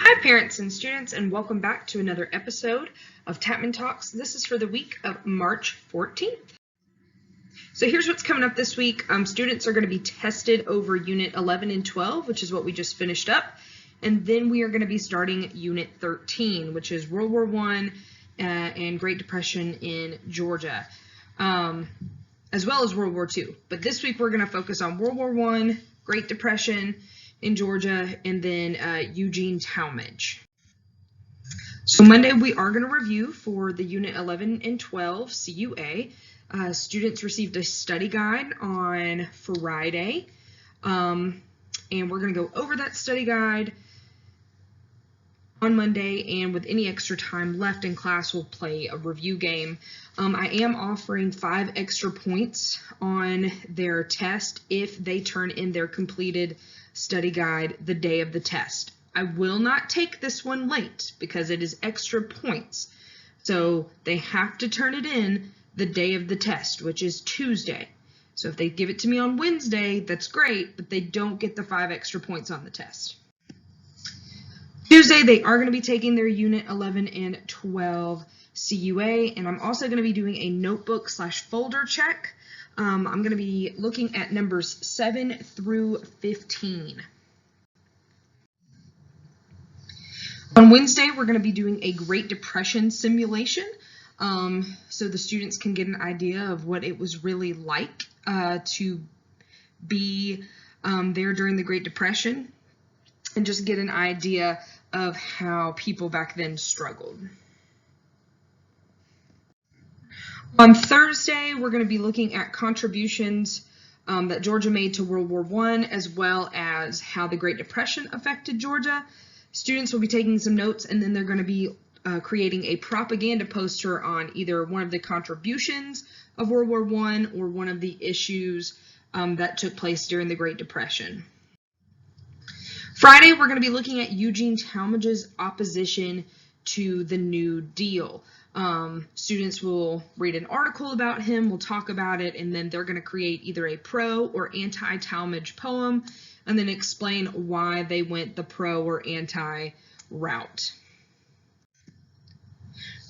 Hi parents and students, and welcome back to another episode of Tatman Talks. This is for the week of March 14th. So here's what's coming up this week. Students are going to be tested over Unit 11 and 12, which is what we just finished up. And then we are going to be starting Unit 13, which is World War I and Great Depression in Georgia, as well as World War II. But this week we're going to focus on World War I, Great Depression in Georgia, and then Eugene Talmadge. So Monday we are going to review for the Unit 11 and 12 CUA. Students received a study guide on Friday, and we're going to go over that study guide on Monday, and with any extra time left in class, we'll play a review game. I am offering 5 extra points on their test if they turn in their completed study guide the day of the test. I will not take this one late because it is extra points. So they have to turn it in the day of the test, which is Tuesday. So if they give it to me on Wednesday, that's great, but they don't get the 5 extra points on the test. Tuesday, they are going to be taking their Unit 11 and 12 CUA, and I'm also going to be doing a notebook/folder check. I'm going to be looking at numbers 7 through 15. On Wednesday, we're going to be doing a Great Depression simulation, so the students can get an idea of what it was really like to be there during the Great Depression, and just get an idea of how people back then struggled. On Thursday, we're going to be looking at contributions that Georgia made to World War I, as well as how the Great Depression affected Georgia. Students will be taking some notes, and then they're going to be creating a propaganda poster on either one of the contributions of World War I or one of the issues that took place during the Great Depression. Friday, we're going to be looking at Eugene Talmadge's opposition to the New Deal. Students will read an article about him, we'll talk about it, and then they're going to create either a pro or anti-Talmadge poem and then explain why they went the pro or anti route.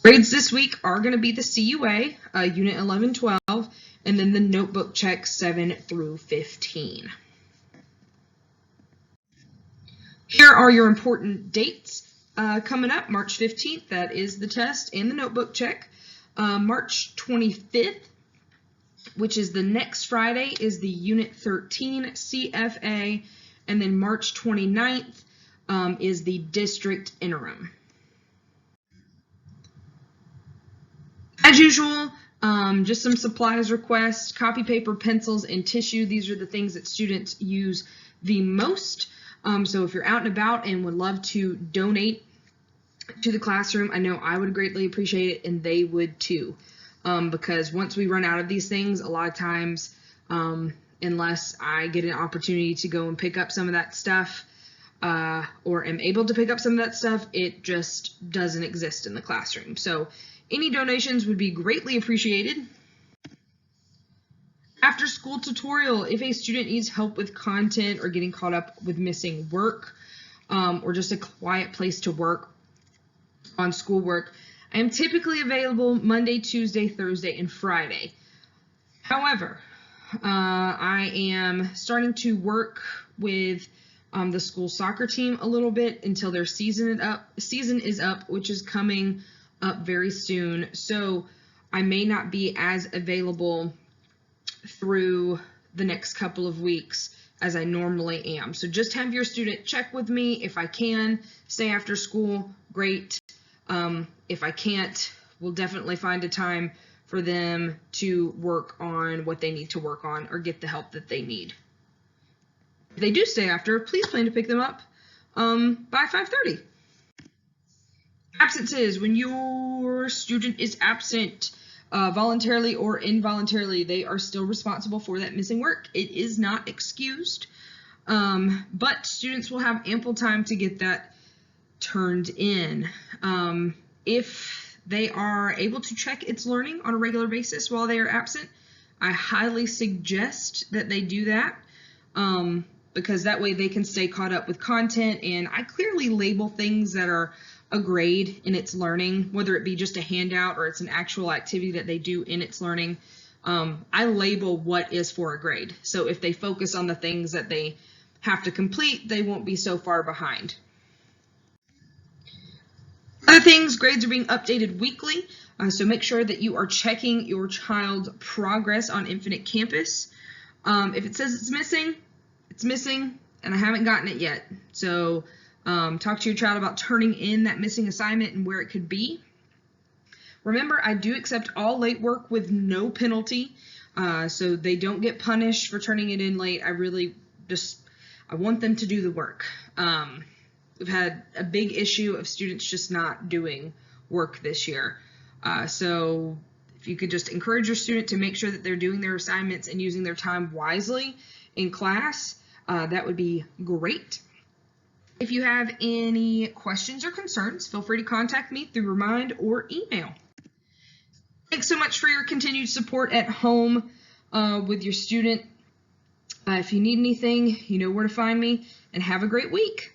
Grades this week are going to be the CUA, Unit 11-12, and then the notebook check 7 through 15. Here are your important dates coming up. March 15th, that is the test and the notebook check. March 25th, which is the next Friday, is the Unit 13 CFA, and then March 29th is the district interim. As usual, just some supplies requests, copy paper, pencils, and tissue. These are the things that students use the most. So if you're out and about and would love to donate to the classroom, I know I would greatly appreciate it, and they would too, because once we run out of these things, a lot of times, unless I get an opportunity to go and pick up some of that stuff, or am able to pick up some of that stuff, it just doesn't exist in the classroom. So any donations would be greatly appreciated. After school tutorial, if a student needs help with content or getting caught up with missing work, or just a quiet place to work on schoolwork, I am typically available Monday, Tuesday, Thursday, and Friday. However, I am starting to work with the school soccer team a little bit until their season is up, which is coming up very soon. So I may not be as available through the next couple of weeks as I normally am. So just have your student check with me. If I can stay after school, great. If I can't, we'll definitely find a time for them to work on what they need to work on or get the help that they need. If they do stay after, please plan to pick them up by 5:30. Absences: when your student is absent, voluntarily or involuntarily, they are still responsible for that missing work. It is not excused, but students will have ample time to get that turned in. If they are able to check its learning on a regular basis while they are absent, I highly suggest that they do that. because that way they can stay caught up with content. And I clearly label things that are a grade in its learning, whether it be just a handout or it's an actual activity that they do in its learning. I label what is for a grade. So if they focus on the things that they have to complete, they won't be so far behind. Other things, grades are being updated weekly, so make sure that you are checking your child's progress on Infinite Campus. If it says it's missing, and I haven't gotten it yet. So talk to your child about turning in that missing assignment and where it could be. Remember, I do accept all late work with no penalty, so they don't get punished for turning it in late. I want them to do the work. We've had a big issue of students just not doing work this year. So if you could just encourage your student to make sure that they're doing their assignments and using their time wisely in class, that would be great. If you have any questions or concerns, feel free to contact me through Remind or email. Thanks so much for your continued support at home with your student. If you need anything, you know where to find me, and have a great week.